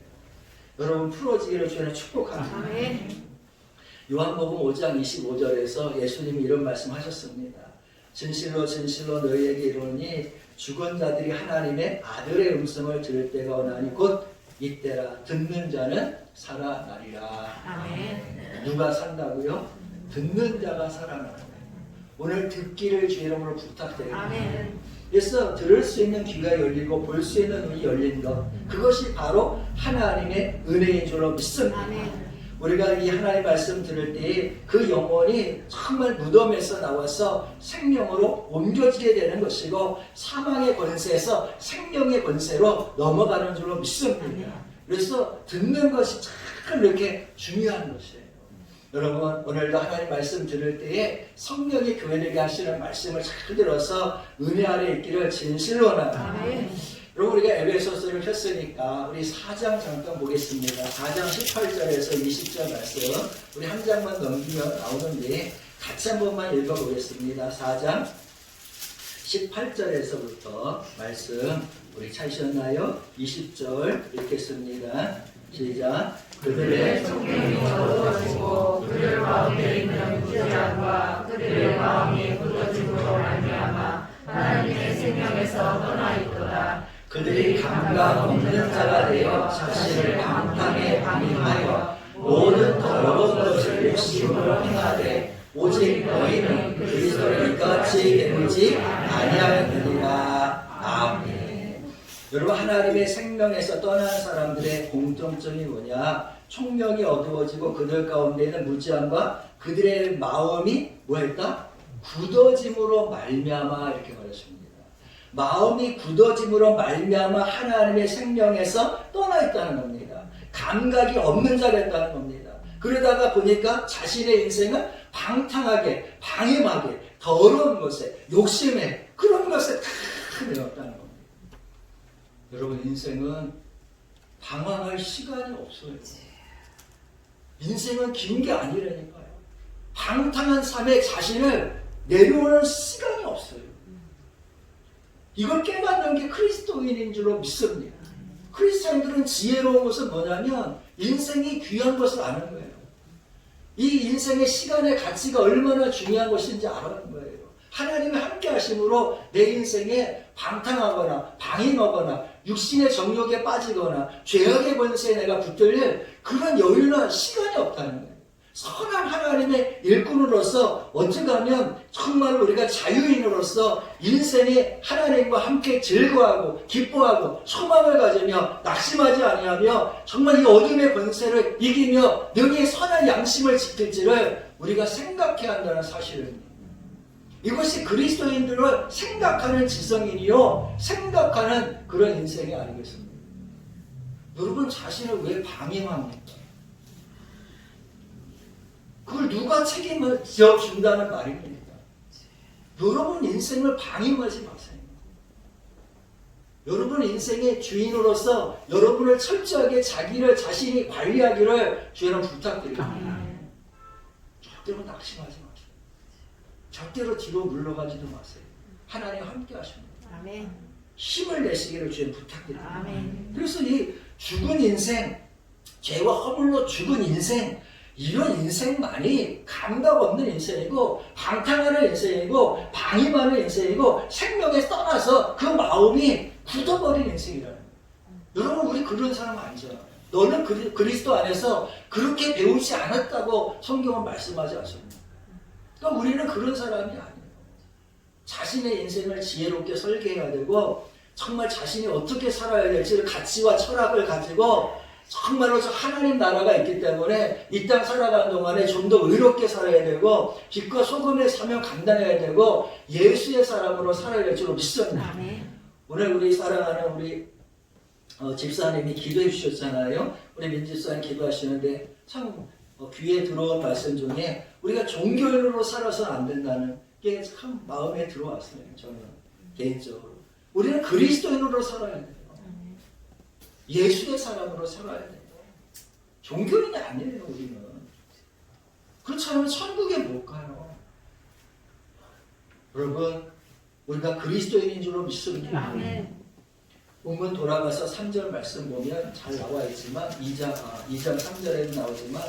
여러분 풀어지기를 주님의 축복합니다. 요한복음 5장 25절에서 예수님이 이런 말씀하셨습니다. 진실로 진실로 너희에게 이르노니 죽은 자들이 하나님의 아들의 음성을 들을 때가 오나니 곧 이때라. 듣는 자는 살아나리라. 누가 산다고요? 듣는 자가 살아나는 거예요. 오늘 듣기를 주 이름으로 부탁드립니다. 아멘. 그래서 들을 수 있는 귀가 열리고 볼 수 있는 눈이 열린 것, 그것이 바로 하나님의 은혜인 줄로 믿습니다. 아멘. 우리가 이 하나님의 말씀 들을 때 그 영혼이 정말 무덤에서 나와서 생명으로 옮겨지게 되는 것이고 사망의 권세에서 생명의 권세로 넘어가는 줄로 믿습니다. 그래서 듣는 것이 참 이렇게 중요한 것이에요. 여러분, 오늘도 하나님 말씀 들을 때에 성령이 교회에게 하시는 말씀을 잘 들어서 은혜 아래 있기를 진실로 원합니다. 아멘. 여러분, 우리가 에베소서를 폈으니까 우리 4장 잠깐 보겠습니다. 4장 18절에서 20절 말씀 우리 한 장만 넘기면 나오는데 같이 한 번만 읽어보겠습니다. 4장 18절에서부터 말씀 우리 찾으셨나요? 20절 읽겠습니다. 시작. 그들의 성령이 어두워지고 그들 가운데 있는 무죄함과 그들의 마음이 굳어짐으로 말미암아 하나님의 생명에서 떠나 있도다. 그들이 감각 없는 자가 되어 자신을 방탕에 방임하여 모든 더러운 것을 욕심으로 행하되 오직 너희는 그리스도를 같이 되지 아니하였느니라. 아멘. 여러분, 하나님의 생명에서 떠난 사람들의 공통점이 뭐냐? 총명이 어두워지고 그들 가운데는 무지함과 그들의 마음이 뭐했다? 굳어짐으로 말미암아 이렇게 말했습니다. 마음이 굳어짐으로 말미암아 하나님의 생명에서 떠나 있다는 겁니다. 감각이 없는 자가 있다는 겁니다. 그러다가 보니까 자신의 인생은 방탕하게, 방임하게, 더러운 것에, 욕심에, 그런 것에 다 되었다는 겁니다. 여러분, 인생은 방황할 시간이 없어요. 인생은 긴 게 아니라니까요. 방탕한 삶에 자신을 내려오는 시간이 없어요. 이걸 깨닫는 게 그리스도인인 줄로 믿습니다. 크리스찬들은 지혜로운 것은 뭐냐면 인생이 귀한 것을 아는 거예요. 이 인생의 시간의 가치가 얼마나 중요한 것인지 아는 거예요. 하나님이 함께 하심으로 내 인생에 방탕하거나 방임하거나 육신의 정욕에 빠지거나 죄악의 권세에 내가 붙들릴 그런 여유나 시간이 없다는 거예요. 선한 하나님의 일꾼으로서 어떻게 하면 정말 우리가 자유인으로서 인생에 하나님과 함께 즐거워하고 기뻐하고 소망을 가지며 낙심하지 아니하며 정말 이 어둠의 권세를 이기며 능히 선한 양심을 지킬지를 우리가 생각해야 한다는 사실입니다. 이것이 그리스도인들을 생각하는 지성인이요 생각하는 그런 인생이 아니겠습니까? 여러분 자신을 왜 방임합니까? 그걸 누가 책임을 지어준다는 말입니까? 여러분 인생을 방임하지 마세요. 여러분 인생의 주인으로서 여러분을 철저하게 자기를 자신이 관리하기를 주님 부탁드립니다. 절대로 낙심하지 마세요. 절대로 뒤로 물러가지도 마세요. 하나님 함께 하십니다. 아멘. 힘을 내시기를 주님 부탁드립니다. 아멘. 그래서 이 죽은 인생, 죄와 허물로 죽은 인생, 이런 인생만이 감각 없는 인생이고 방탕하는 인생이고 방임하는 인생이고 생명에 떠나서 그 마음이 굳어버린 인생이라는 거예요. 여러분 우리 그런 사람 아니죠. 너는 그리스도 안에서 그렇게 배우지 않았다고 성경은 말씀하지 않습니다. 그러니까 우리는 그런 사람이 아니에요. 자신의 인생을 지혜롭게 설계해야 되고 정말 자신이 어떻게 살아야 될지를 가치와 철학을 가지고 정말로 하나님 나라가 있기 때문에 이 땅 살아가는 동안에 좀 더 의롭게 살아야 되고 빛과 소금의 사명 감당해야 되고 예수의 사람으로 살아야 될 줄로 믿습니다. 아멘. 오늘 우리 사랑하는 우리 집사님이 기도해 주셨잖아요. 우리 민집사님 기도하시는데 참 귀에 들어온 말씀 중에 우리가 종교인으로 살아서는 안 된다는 게 참 마음에 들어왔어요. 저는 개인적으로. 우리는 그리스도인으로 살아야 돼요. 예수의 사람으로 살아야 돼요. 종교인이 아니에요, 우리는. 그렇지 않으면 천국에 못 가요. 여러분, 우리가 그리스도인인 줄로 믿습니다. 아멘. 본문 돌아가서 3절 말씀 보면 잘 나와 있지만 2장 3절에도 나오지만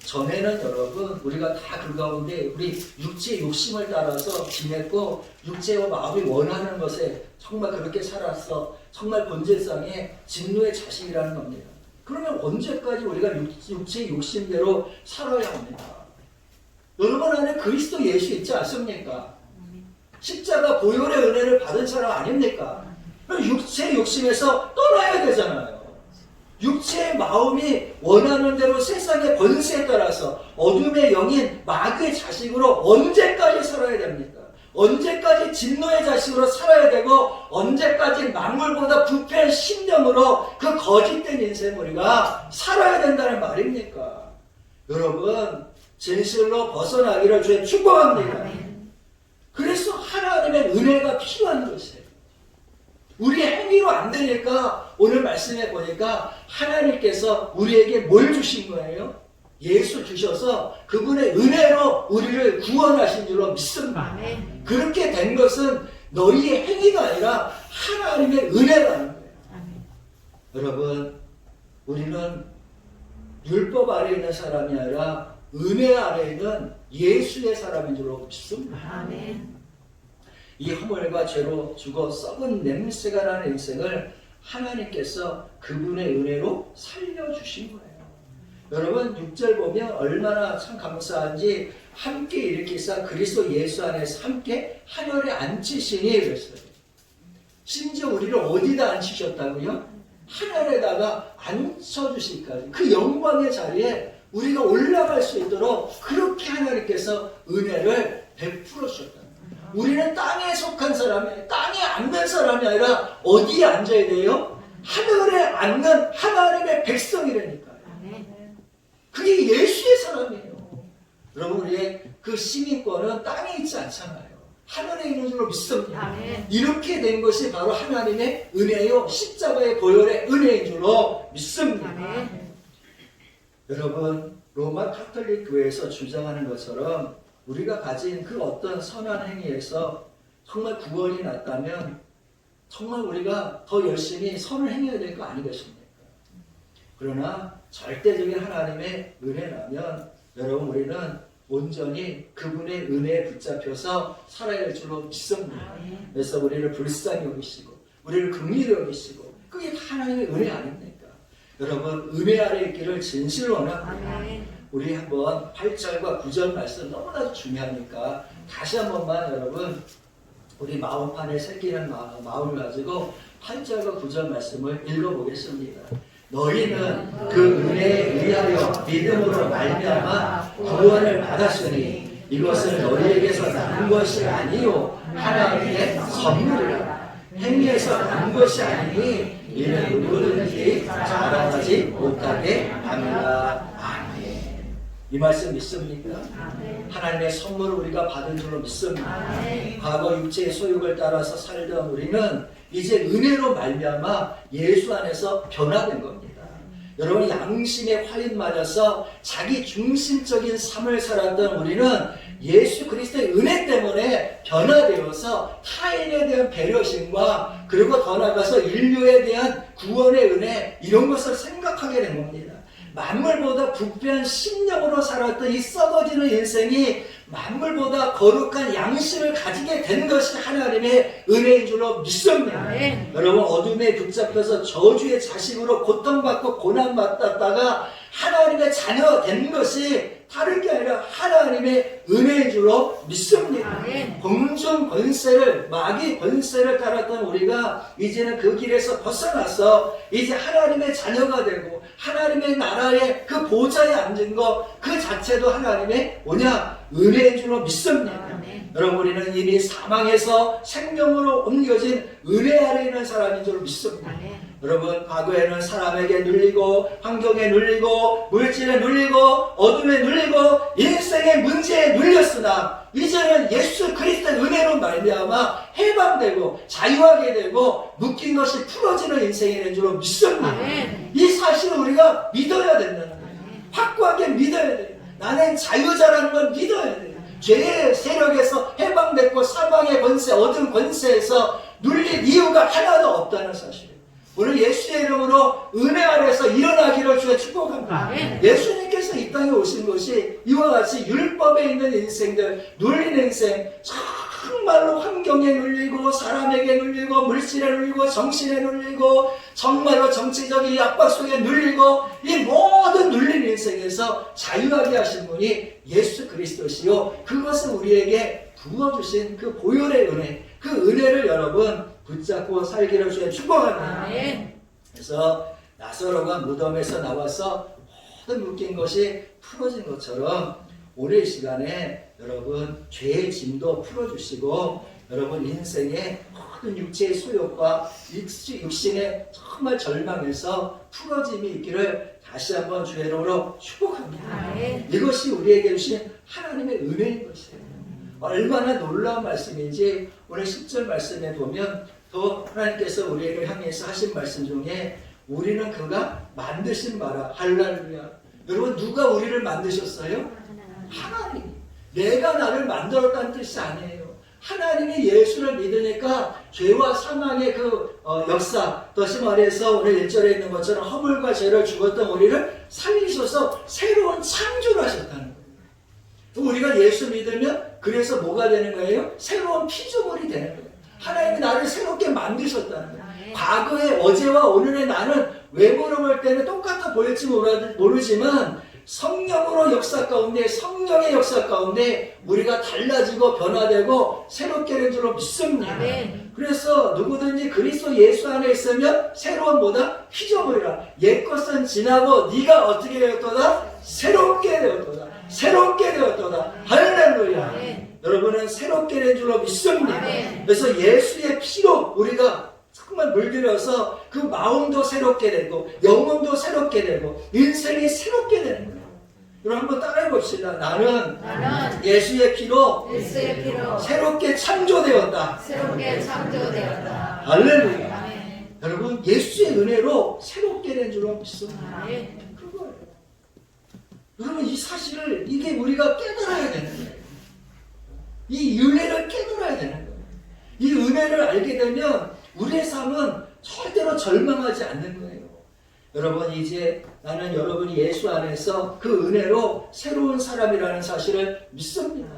전에는 여러분 우리가 다 그 가운데 우리 육체의 욕심을 따라서 지냈고 육체와 마음이 원하는 것에 정말 그렇게 살았어. 정말 본질상의 진노의 자식이라는 겁니다. 그러면 언제까지 우리가 육체의 욕심대로 살아야 합니다. 여러분 안에 그리스도 예수 있지 않습니까? 십자가 보혈의 은혜를 받은 사람 아닙니까? 그럼 육체의 욕심에서 떠나야 되잖아요. 육체의 마음이 원하는 대로 세상의 권세에 따라서 어둠의 영인 마귀의 자식으로 언제까지 살아야 됩니까? 언제까지 진노의 자식으로 살아야 되고 언제까지 만물보다 부패한 신념으로 그 거짓된 인생 우리가 살아야 된다는 말입니까? 여러분 진실로 벗어나기를 주의 축복합니다. 그래서 하나님의 은혜가 필요한 것이에요. 우리 행위로 안 되니까 오늘 말씀해 보니까 하나님께서 우리에게 뭘 주신 거예요? 예수 주셔서 그분의 은혜로 우리를 구원하신 줄로 믿습니다. 그렇게 된 것은 너희의 행위가 아니라 하나님의 은혜라는 거예요. 여러분 우리는 율법 아래에 있는 사람이 아니라 은혜 아래에 있는 예수의 사람인 줄로 믿습니다. 아멘. 이 허물과 죄로 죽어 썩은 냄새가 나는 인생을 하나님께서 그분의 은혜로 살려주신 거예요. 여러분 6절 보면 얼마나 참 감사한지 함께 일으키사 그리스도 예수 안에서 함께 하늘에 앉히시니 그랬어요. 심지어 우리를 어디다 앉히셨다고요? 하늘에다가 앉혀주실까지 그 영광의 자리에 우리가 올라갈 수 있도록 그렇게 하나님께서 은혜를 베풀어 주셨다. 우리는 땅에 속한 사람이 땅에 앉는 사람이 아니라 어디에 앉아야 돼요? 하늘에 앉는 하나님의 백성이라니까요. 그게 예수의 사람이에요. 여러분 우리의 그 시민권은 땅에 있지 않잖아요. 하늘에 있는 줄로 믿습니다. 이렇게 된 것이 바로 하나님의 은혜요 십자가의 보혈의 은혜인 줄로 믿습니다. 여러분 로마 카톨릭 교회에서 주장하는 것처럼 우리가 가진 그 어떤 선한 행위에서 정말 구원이 났다면 정말 우리가 더 열심히 선을 행해야 될 거 아니겠습니까? 그러나 절대적인 하나님의 은혜라면 여러분 우리는 온전히 그분의 은혜에 붙잡혀서 살아야 할 줄로 믿습니다. 그래서 우리를 불쌍히 여기시고 우리를 긍휼히 여기시고 그게 하나님의 은혜 아닙니까? 여러분 은혜 아래 있기를 진실로 원합니다. 우리 한번 8절과 9절 말씀 너무나도 중요하니까 다시 한 번만 여러분 우리 마음판에 새기는 마음을 가지고 8절과 9절 말씀을 읽어보겠습니다. 너희는 그 은혜에 의하여 믿음으로 말미암아 구원을 받았으니 이것은 너희에게서 난 것이 아니요 하나님의 선물이라. 행위에서 난 것이 아니니 이는 누구든지 자랑하지 못하게 합니다. 아멘. 이 말씀 믿습니까? 하나님의 선물을 우리가 받은 줄로 믿습니다. 과거 육체의 소욕을 따라서 살던 우리는 이제 은혜로 말미암아 예수 안에서 변화된 겁니다. 여러분 양심의 화인 맞아서 자기 중심적인 삶을 살았던 우리는 예수 그리스도의 은혜 때문에 변화되어서 타인에 대한 배려심과 그리고 더 나아가서 인류에 대한 구원의 은혜 이런 것을 생각하게 된 겁니다. 만물보다 부패한 심령으로 살았던 이 썩어지는 인생이 만물보다 거룩한 양심을 가지게 된 것이 하나님의 은혜인 줄로 믿습니다. 여러분 어둠에 붙잡혀서 저주의 자식으로 고통받고 고난받았다가 하나님의 자녀가 된 것이 다른 게 아니라 하나님의 은혜인 줄로 믿습니다. 공중 권세를 마귀 권세를 따랐던 우리가 이제는 그 길에서 벗어나서 이제 하나님의 자녀가 되고 하나님의 나라의 그 보좌에 앉은 것 그 자체도 하나님의 뭐냐 은혜인 줄로 믿습니다. 여러분 우리는 이미 사망에서 생명으로 옮겨진 은혜 아래 있는 사람인 줄로 믿습니다. 여러분 과거에는 사람에게 눌리고 환경에 눌리고 물질에 눌리고 어둠에 눌리고 인생의 문제에 눌렸으나 이제는 예수 그리스도의 은혜로 말미암아 해방되고 자유하게 되고 묶인 것이 풀어지는 인생이 된 줄로 믿습니다. 이 사실을 우리가 믿어야 된다는 거예요. 확고하게 믿어야 돼요. 나는 자유자라는 걸 믿어야 돼요. 죄의 세력에서 해방됐고 사망의 권세, 어둠 권세에서 눌릴 이유가 하나도 없다는 사실이에요. 오늘 예수의 이름으로 은혜 아래에서 일어나기를 주여 축복합니다. 예수님께서 이 땅에 오신 것이 이와 같이 율법에 있는 인생들, 눌린 인생, 정말로 환경에 눌리고 사람에게 눌리고 물질에 눌리고 정신에 눌리고 정말로 정치적인 압박 속에 눌리고 이 모든 눌린 인생에서 자유하게 하신 분이 예수 그리스도시요, 그것은 우리에게 부어주신 그 보혈의 은혜, 그 은혜를 여러분 붙잡고 살기를 주의 축복합니다. 그래서 나사로가 무덤에서 나와서 모든 묶인 것이 풀어진 것처럼 오늘 이 시간에 여러분 죄의 짐도 풀어주시고 여러분 인생의 모든 육체의 소욕과 육신의 정말 절망에서 풀어짐이 있기를 다시 한번 주의 이름으로 축복합니다. 이것이 우리에게 주신 하나님의 은혜인 것이에요. 얼마나 놀라운 말씀인지 오늘 10절 말씀에 보면 또 하나님께서 우리를 향해서 하신 말씀 중에 우리는 그가 만드신 바라. 할렐루야. 여러분 누가 우리를 만드셨어요? 하나님. 내가 나를 만들었다는 뜻이 아니에요. 하나님이 예수를 믿으니까 죄와 사망의 그 역사, 다시 말해서 오늘 1절에 있는 것처럼 허물과 죄를 죽었던 우리를 살리셔서 새로운 창조를 하셨다는 거예요. 우리가 예수 믿으면 그래서 뭐가 되는 거예요? 새로운 피조물이 되는 거예요. 하나님이 나를 새롭게 만드셨다는 거예요. 과거의 어제와 오늘의 나는 외모로 볼 때는 똑같아 보일지 모르지만 성령으로 역사 가운데, 성령의 역사 가운데 우리가 달라지고 변화되고 새롭게 된 줄로 믿습니다. 그래서 누구든지 그리스도 예수 안에 있으면 새로운 뭐다? 피조물이라. 옛것은 지나고 네가 어떻게 되었도다? 새롭게 되었도다. 새롭게 되었도다. 할렐루야. 여러분은 새롭게 된 줄로 믿습니다. 그래서 예수의 피로 우리가 정말 물들여서 그 마음도 새롭게 되고 영혼도 새롭게 되고 인생이 새롭게 되는 거예요. 여러분 한번 따라해 봅시다. 나는 예수의 피로 새롭게 창조되었다. 할렐루야. 여러분 예수의 은혜로 새롭게 된 줄로 믿습니다. 그거예요. 여러분 이 사실을 이게 우리가 깨달아야 되는 거예요. 이 은혜를 깨달아야 되는 거예요. 이 은혜를 알게 되면 우리의 삶은 절대로 절망하지 않는 거예요. 여러분 이제 나는 여러분이 예수 안에서 그 은혜로 새로운 사람이라는 사실을 믿습니다.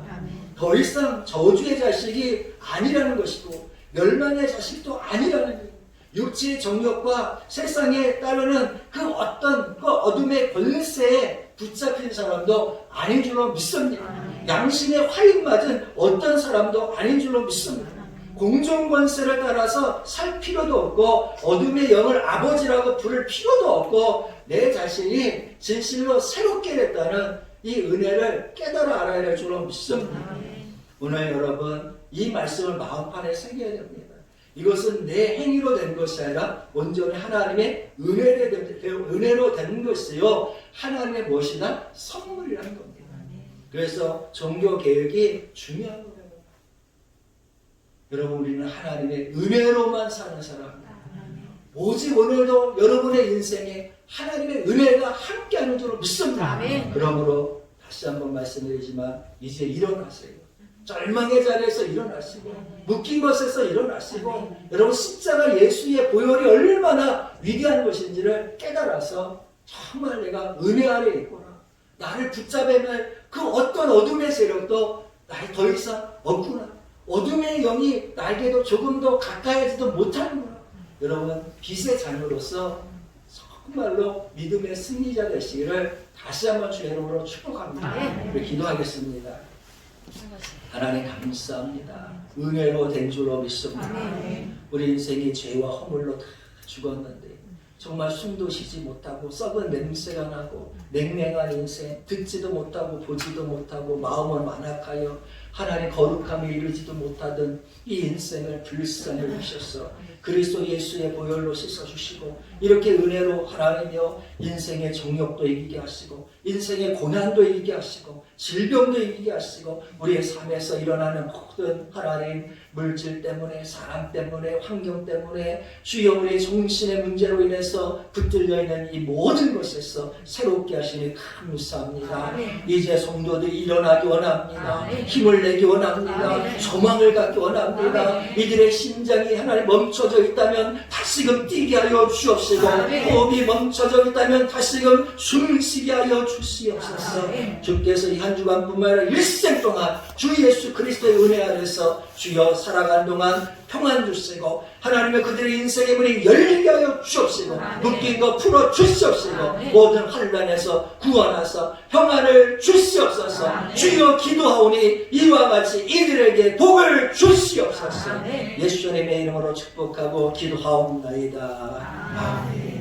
더 이상 저주의 자식이 아니라는 것이고 멸망의 자식도 아니라는 거예요. 육체의 정욕과 세상에 따르는 그 어떤 그 어둠의 권세에 붙잡힌 사람도 아닌 줄로 믿습니다. 양심의 화인 맞은 어떤 사람도 아닌 줄로 믿습니다. 공중권세를 따라서 살 필요도 없고 어둠의 영을 아버지라고 부를 필요도 없고 내 자신이 진실로 새롭게 됐다는 이 은혜를 깨달아 알아야 될 줄로 믿습니다. 오늘 여러분 이 말씀을 마음판에 새겨야 됩니다. 이것은 내 행위로 된 것이 아니라 온전히 하나님의 은혜로 된 것이요 하나님의 무엇이다? 선물이라는 겁니다. 그래서 종교개혁이 중요한 거예요. 여러분 우리는 하나님의 은혜로만 사는 사람입니다. 오직 오늘도 여러분의 인생에 하나님의 은혜가 함께하는 줄로 믿습니다. 그러므로 다시 한번 말씀드리지만 이제 일어나세요. 절망의 자리에서 일어나시고 묶인 것에서 일어나시고 여러분 십자가 예수의 보혈이 얼마나 위대한 것인지를 깨달아서 정말 내가 은혜 아래 있구나. 나를 붙잡으면 그 어떤 어둠의 세력도 나를 더 이상 없구나. 어둠의 영이 나에게도 조금 더 가까이 하지도 못하는구나. 여러분 빛의 자녀로서 정말로 믿음의 승리자 되시기를 다시 한번 주의 이름으로 축복합니다. 우리 기도하겠습니다. 하나님 감사합니다. 은혜로 된 줄로 믿습니다. 우리 인생이 죄와 허물로 다 죽었는데 정말 숨도 쉬지 못하고 썩은 냄새가 나고 냉랭한 인생, 듣지도 못하고 보지도 못하고 마음은 완악하여 하나님 거룩함에 이르지도 못하던 이 인생을 불쌍히 여기셔서 그리스도 예수의 보혈로 씻어주시고 이렇게 은혜로 하나님이여 인생의 정욕도 이기게 하시고 인생의 고난도 이기게 하시고 질병도 이기게 하시고 우리의 삶에서 일어나는 모든 하나님 물질 때문에 사람 때문에 환경 때문에 주여 우리의 정신의 문제로 인해서 붙들려 있는 이 모든 것에서 새롭게 하시니 감사합니다. 이제 성도들이 일어나기 원합니다. 힘을 내기 원합니다. 소망을 갖기 원합니다. 이들의 심장이 하나님 멈춰져 있다면 다시금 뛰게 하여 주옵시고 호흡이 멈춰져 있다면 다시금 숨을 쉬게 하여 주시옵소서. 주께서 이 한 주간뿐만 아니라 일생 동안 주 예수 그리스도의 은혜 아래서 주여 살아간 동안 평안 주시고 하나님의 그들의 인생의 문이 열리게 하여 주옵시고 묶인 거 풀어 주시옵시고 모든 환난에서 구원하사 평안을 주시옵소서. 주여 기도하오니 이와 같이 이들에게 복을 주시옵소서. 예수님의 이름으로 축복하고 기도하옵나이다. 아멘.